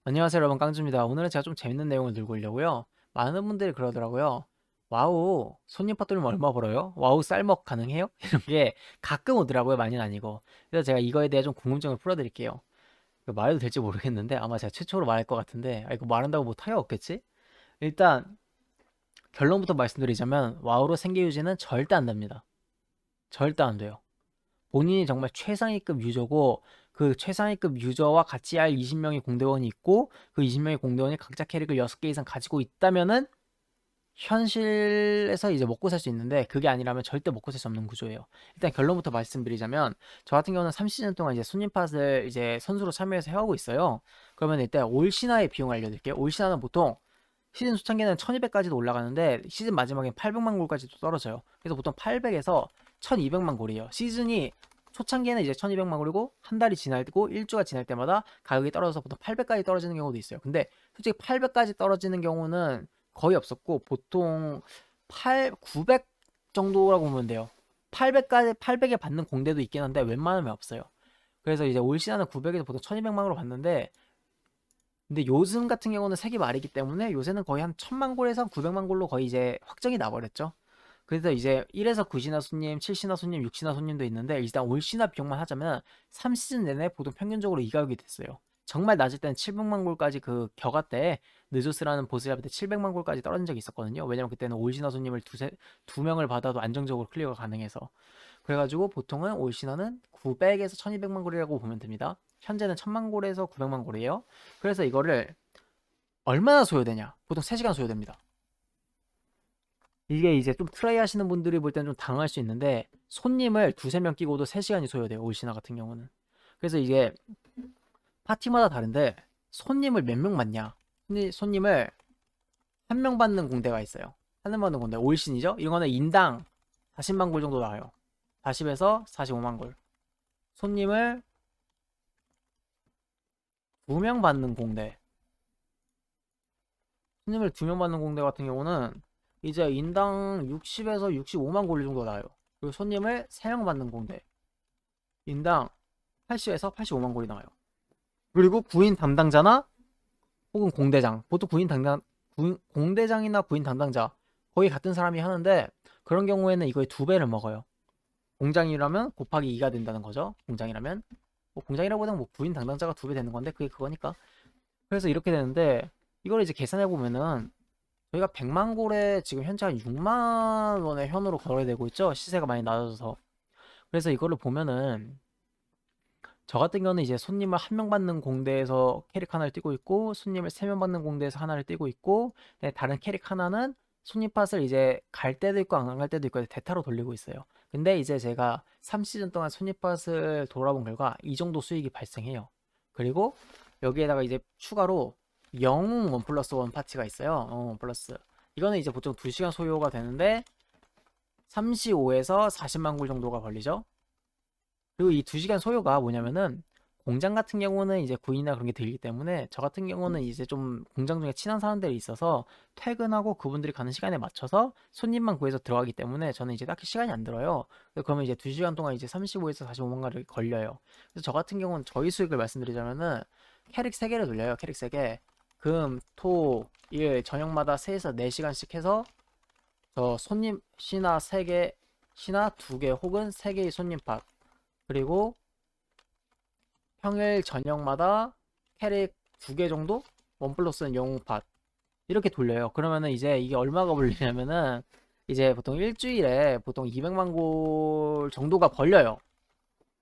안녕하세요 여러분, 깡주입니다. 오늘은 제가 좀 재밌는 내용을 들고 오려고요. 많은 분들이 그러더라고요. 와우, 손님 받들면 얼마 벌어요? 와우, 쌀먹 가능해요? 이런 게 가끔 오더라고요. 많이는 아니고. 그래서 제가 이거에 대해 좀 궁금증을 풀어드릴게요. 이거 말해도 될지 모르겠는데 아마 제가 최초로 말할 것 같은데, 이거 말한다고 뭐 타격 없겠지? 일단 결론부터 말씀드리자면 와우로 생계 유지는 절대 안 됩니다. 절대 안 돼요. 본인이 정말 최상위급 유저고, 그 최상위급 유저와 같이 할 20명의 공대원이 있고, 그 20명의 공대원이 각자 캐릭을 6개 이상 가지고 있다면은 현실에서 이제 먹고 살 수 있는데, 그게 아니라면 절대 먹고 살 수 없는 구조예요. 일단 결론부터 말씀드리자면, 저 같은 경우는 3시즌 동안 이제 손님팟을 이제 선수로 참여해서 해오고 있어요. 그러면 일단 올 신화의 비용 알려드릴게요. 올 신화는 보통 시즌 초창기는 1200까지도 올라가는데 시즌 마지막엔 800만 골까지도 떨어져요. 그래서 보통 800에서 1200만 골이에요. 시즌이 초창기에는 이제 1200만 골이고 한 달이 지나고 일주가 지날 때마다 가격이 떨어져서 보통 800까지 떨어지는 경우도 있어요. 근데 솔직히 800까지 떨어지는 경우는 거의 없었고, 보통 900 정도라고 보면 돼요. 800까지 800에 받는 공대도 있긴 한데 웬만하면 없어요. 그래서 이제 올 시즌은 900에서 보통 1200만으로 받는데, 근데 요즘 같은 경우는 색이 말이기 때문에 요새는 거의 한 1000만 골에서 900만 골로 거의 이제 확정이 나버렸죠. 그래서 이제 1에서 9신화 손님, 7신화 손님, 6신화 손님도 있는데, 일단 올 신화 비용만 하자면 3시즌 내내 보통 평균적으로 이 가격이 됐어요. 정말 낮을 때는 700만 골까지, 그 겨가 때 느조스라는 보스 잡을 때 700만 골까지 떨어진 적이 있었거든요. 왜냐면 그때는 올 신화 손님을 두 명을 받아도 안정적으로 클리어가 가능해서. 그래가지고 보통은 올 신화는 900에서 1200만 골이라고 보면 됩니다. 현재는 1000만 골에서 900만 골이에요. 그래서 이거를 얼마나 소요되냐? 보통 3시간 소요됩니다. 이게 이제 좀 트라이 하시는 분들이 볼 때는 좀 당황할 수 있는데, 손님을 두세 명 끼고도 3시간이 소요돼요. 올시나 같은 경우는. 그래서 이게 파티마다 다른데, 손님을 몇 명 받냐? 손님을 한 명 받는 공대가 있어요. 한 명 받는 공대. 올신이죠? 이거는 인당 40만 골 정도 나와요. 40에서 45만 골. 손님을 2명 받는 공대. 손님을 2명 받는 공대 같은 경우는 이제 인당 60에서 65만 골 정도 나와요. 그리고 손님을 3명 받는 공대. 인당 80에서 85만 골이 나와요. 그리고 구인 담당자나 혹은 공대장. 보통 공대장이나 구인 담당자 거의 같은 사람이 하는데, 그런 경우에는 이거의 2배를 먹어요. 공장이라면 곱하기 2가 된다는 거죠. 공장이라면. 뭐 공장이라고보다는 뭐 구인 담당자가 2배 되는 건데 그게 그거니까. 그래서 이렇게 되는데, 이걸 이제 계산해 보면은 저희가 100만 골에 지금 현재 한 6만 원의 현으로 거래되고 있죠. 시세가 많이 낮아져서. 그래서 이거를 보면은 저 같은 경우는 이제 손님을 한 명 받는 공대에서 캐릭 하나를 띄고 있고, 손님을 3명 받는 공대에서 하나를 띄고 있고, 네, 다른 캐릭 하나는 손님 팟을 이제 갈 때도 있고 안 갈 때도 있고 대타로 돌리고 있어요. 근데 이제 제가 3시즌 동안 손님 팟을 돌아본 결과 이 정도 수익이 발생해요. 그리고 여기에다가 이제 추가로 영웅 원 플러스 원 파티가 있어요. 원 플러스. 이거는 이제 보통 2시간 소요가 되는데 35에서 40만 골 정도가 걸리죠. 그리고 이 2시간 소요가 뭐냐면은, 공장 같은 경우는 이제 구인이나 그런 게 들기 때문에, 저 같은 경우는 이제 좀 공장 중에 친한 사람들이 있어서 퇴근하고 그분들이 가는 시간에 맞춰서 손님만 구해서 들어가기 때문에 저는 이제 딱히 시간이 안 들어요. 그러면 이제 2시간 동안 이제 35에서 45만 가를 걸려요. 그래서 저 같은 경우는 저희 수익을 말씀드리자면은 캐릭 3개를 돌려요. 캐릭 3개. 금, 토, 일 저녁마다 3에서 4시간씩 해서 저 손님 신화 3개, 신화 2개 혹은 3개의 손님 팟, 그리고 평일 저녁마다 캐릭 2개 정도? 원 플러스는 영웅팟 이렇게 돌려요. 그러면은 이제 이게 얼마가 벌리냐면은, 이제 보통 일주일에 보통 200만 골 정도가 벌려요.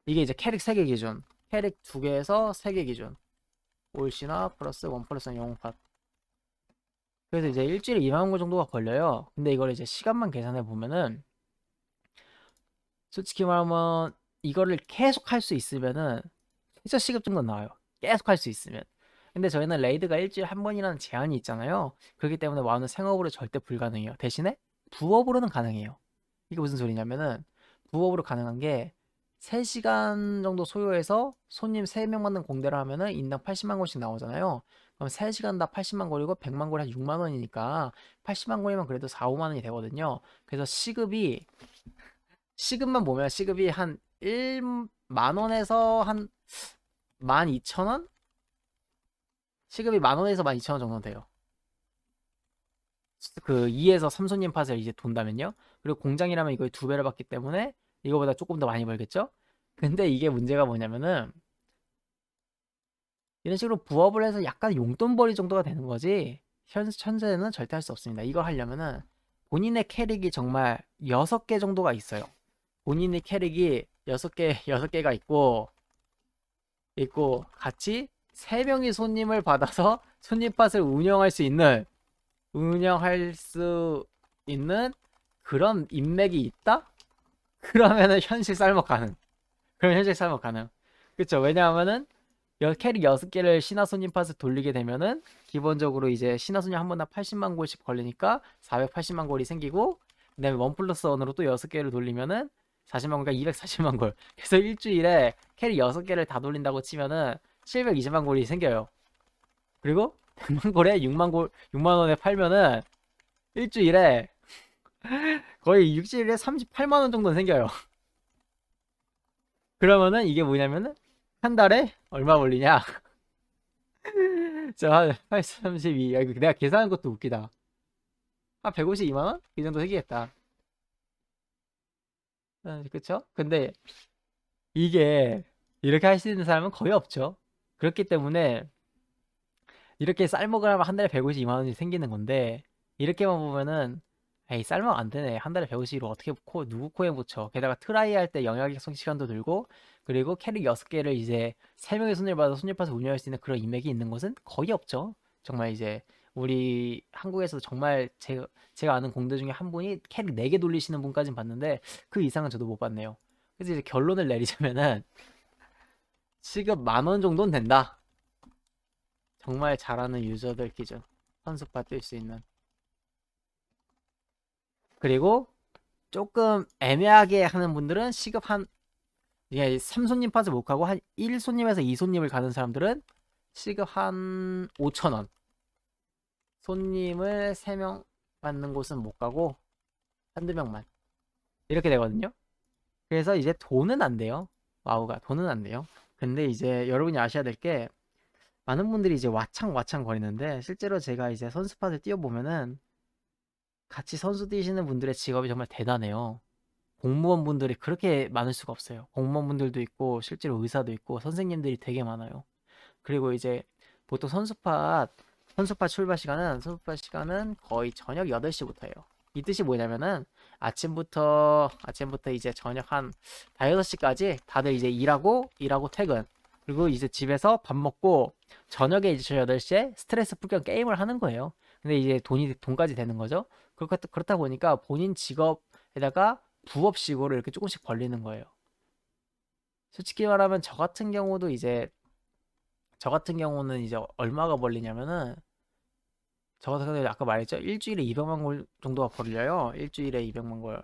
이게 이제 캐릭 3개 기준. 캐릭 2개에서 3개 기준. 올시나 플러스 원 플러스는 영웅팟. 그래서 이제 일주일에 200만 골 정도가 벌려요. 근데 이걸 이제 시간만 계산해 보면은, 솔직히 말하면 이거를 계속 할 수 있으면은 최저 시급 정도 나와요. 계속 할 수 있으면. 근데 저희는 레이드가 일주일에 한 번이라는 제한이 있잖아요. 그렇기 때문에 와우는 생업으로 절대 불가능해요. 대신에 부업으로는 가능해요. 이게 무슨 소리냐면은, 부업으로 가능한 게 3시간 정도 소요해서 손님 3명 받는 공대를 하면은 인당 80만 원씩 나오잖아요. 그럼 3시간 다 80만 원이고 100만 원이 한 6만 원이니까 80만 원이면 그래도 4, 5만 원이 되거든요. 그래서 시급만 보면 시급이 한 1만 원에서 한 12,000원? 시급이 10,000원에서 12,000원 정도 돼요. 그 2에서 3손님 팟을 이제 돈다면요. 그리고 공장이라면 이거의 2배를 받기 때문에 이거보다 조금 더 많이 벌겠죠? 근데 이게 문제가 뭐냐면은 이런 식으로 부업을 해서 약간 용돈벌이 정도가 되는 거지 현재는 절대 할 수 없습니다. 이거 하려면은 본인의 캐릭이 정말 6개 정도가 있어요. 본인의 캐릭이 6개, 6개가 있고 같이 3명이 손님을 받아서 손님팟을 운영할 수 있는 그런 인맥이 있다? 그러면은 현실 쌀먹 가능. 그럼 현실 쌀먹 가능. 그쵸? 왜냐하면은 캐릭 6개를 신화 손님 팟을 돌리게 되면은 기본적으로 이제 신화 손님 한 번당 80만 골씩 걸리니까 480만 골이 생기고 그다음에 1 플러스 1으로 또 6개를 돌리면은 40만 골과 240만 골. 그래서 일주일에 캐릭 6개를 다 돌린다고 치면은 720만 골이 생겨요. 그리고 100만 골에 6만 원에 팔면은 일주일에 거의 6주일에 38만 원 정도는 생겨요. 그러면은 이게 뭐냐면은 한 달에 얼마 벌리냐? 자, 832. 야, 이거 내가 계산한 것도 웃기다. 한 152만 원? 이 정도 생기겠다. 그쵸? 근데 이게 이렇게 할 수 있는 사람은 거의 없죠. 그렇기 때문에 이렇게 쌀먹을 하면 한 달에 152만 원이 생기는 건데 이렇게만 보면은 에이 쌀먹 안 되네. 한 달에 152로 어떻게 누구 코에 붙여. 게다가 트라이 할 때 영역의 시간도 들고 그리고 캐릭 6개를 이제 3명의 손을 받아 손님 파서 운영할 수 있는 그런 인맥이 있는 곳은 거의 없죠. 정말 이제 우리 한국에서 정말 제가 아는 공대 중에 한 분이 캐릭 4개 돌리시는 분까진 봤는데 그 이상은 저도 못 봤네요. 그래서 이제 결론을 내리자면은 시급 10,000원 정도는 된다. 정말 잘하는 유저들 기준 선수파 뛸 수 있는. 그리고 조금 애매하게 하는 분들은 시급 한 이게 3손님 팟을 못 가고 한 1손님에서 2손님을 가는 사람들은 시급 한 5,000원. 손님을 3명 받는 곳은 못 가고 한두 명만. 이렇게 되거든요. 그래서 이제 돈은 안 돼요. 와우가 돈은 안 돼요. 근데 이제 여러분이 아셔야 될 게 많은 분들이 이제 와창 거리는데 실제로 제가 이제 선수팟을 뛰어보면은 같이 선수 뛰시는 분들의 직업이 정말 대단해요. 공무원분들이 그렇게 많을 수가 없어요. 공무원분들도 있고 실제로 의사도 있고 선생님들이 되게 많아요. 그리고 이제 보통 선수파 시간은 거의 저녁 8시부터예요. 이 뜻이 뭐냐면은 아침부터 이제 저녁 한 5시까지 다들 이제 일하고 퇴근. 그리고 이제 집에서 밥 먹고 저녁에 이제 저 8시에 스트레스 풀 겸 게임을 하는 거예요. 근데 이제 돈까지 되는 거죠. 그렇다 보니까 본인 직업에다가 부업식으로 이렇게 조금씩 벌리는 거예요. 솔직히 말하면 저 같은 경우는 이제 얼마가 벌리냐면은 저 같은 경우는 아까 말했죠. 일주일에 200만 골 정도가 벌려요. 일주일에 200만 골.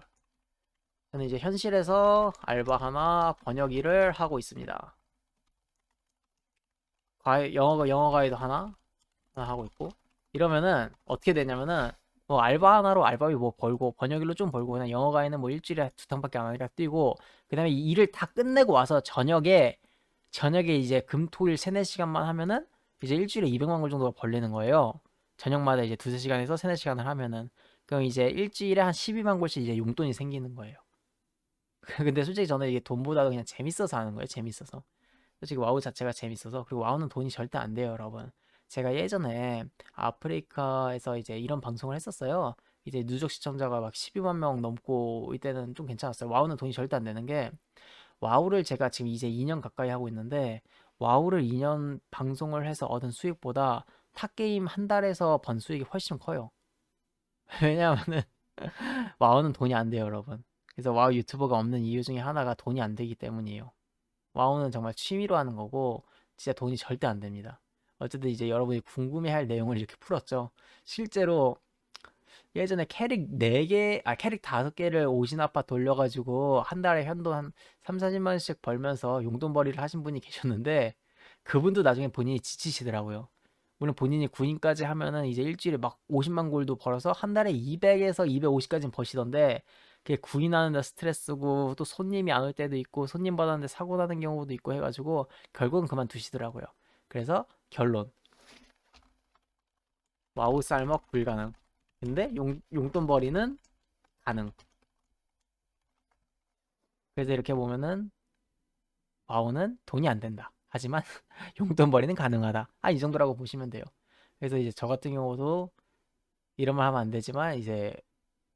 저는 이제 현실에서 알바 하나 번역 일을 하고 있습니다. 영어 가이드 하나 하고 있고 이러면은 어떻게 되냐면은 뭐 알바 하나로 알바비 뭐 벌고 번역일로 좀 벌고 그냥 영어 가이드는 뭐 일주일에 2탕밖에 안 하니까 뛰고 그다음에 이 일을 다 끝내고 와서 저녁에 이제 금토일 3, 4시간만 하면은 이제 일주일에 200만 골 정도가 벌리는 거예요. 저녁마다 이제 2, 3시간에서 3, 4시간을 하면은 그럼 이제 일주일에 한 12만 골씩 이제 용돈이 생기는 거예요. 근데 솔직히 저는 이게 돈보다도 그냥 재밌어서 하는 거예요. 재밌어서. 솔직히 와우 자체가 재밌어서 그리고 와우는 돈이 절대 안 돼요, 여러분. 제가 예전에 아프리카에서 이제 이런 방송을 했었어요. 이제 누적 시청자가 막 12만 명 넘고 이때는 좀 괜찮았어요. 와우는 돈이 절대 안 되는 게 와우를 제가 지금 이제 2년 가까이 하고 있는데 와우를 2년 방송을 해서 얻은 수익보다 탑게임 한 달에서 번 수익이 훨씬 커요. 왜냐하면은 와우는 돈이 안 돼요, 여러분. 그래서 와우 유튜버가 없는 이유 중에 하나가 돈이 안 되기 때문이에요. 와우는 정말 취미로 하는 거고 진짜 돈이 절대 안 됩니다. 어쨌든 이제 여러분이 궁금해할 내용을 이렇게 풀었죠. 실제로 예전에 캐릭 5개를 오신 아파 돌려가지고 한 달에 현돈 한 3, 40만 원씩 벌면서 용돈벌이를 하신 분이 계셨는데 그분도 나중에 본인이 지치시더라고요. 물론 본인이 군인까지 하면은 이제 일주일에 막 50만 골도 벌어서 한 달에 200에서 250까지는 버시던데 그게 군인하는데 스트레스고 또 손님이 안 올 때도 있고 손님 받았는데 사고 나는 경우도 있고 해가지고 결국은 그만두시더라고요. 그래서 결론 와우 쌀먹 불가능. 근데 용돈벌이는 가능. 그래서 이렇게 보면은 와우는 돈이 안 된다. 하지만 용돈벌이는 가능하다. 이 정도라고 보시면 돼요. 그래서 이제 저 같은 경우도 이런 말 하면 안 되지만 이제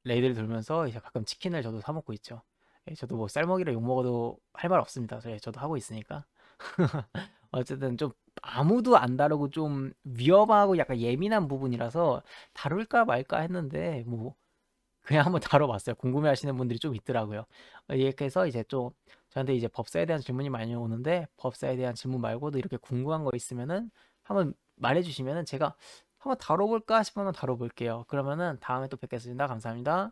레이드를 돌면서 이제 가끔 치킨을 저도 사 먹고 있죠. 예, 저도 뭐 쌀먹이라 욕 먹어도 할 말 없습니다. 저도 하고 있으니까. 어쨌든 좀 아무도 안 다루고 좀 위험하고 약간 예민한 부분이라서 다룰까 말까 했는데 뭐 그냥 한번 다뤄봤어요. 궁금해하시는 분들이 좀 있더라고요. 이렇게 해서 이제 좀 저한테 이제 법사에 대한 질문이 많이 오는데 법사에 대한 질문 말고도 이렇게 궁금한 거 있으면은 한번 말해주시면은 제가 한번 다뤄볼까 싶으면 다뤄볼게요. 그러면은 다음에 또 뵙겠습니다. 감사합니다.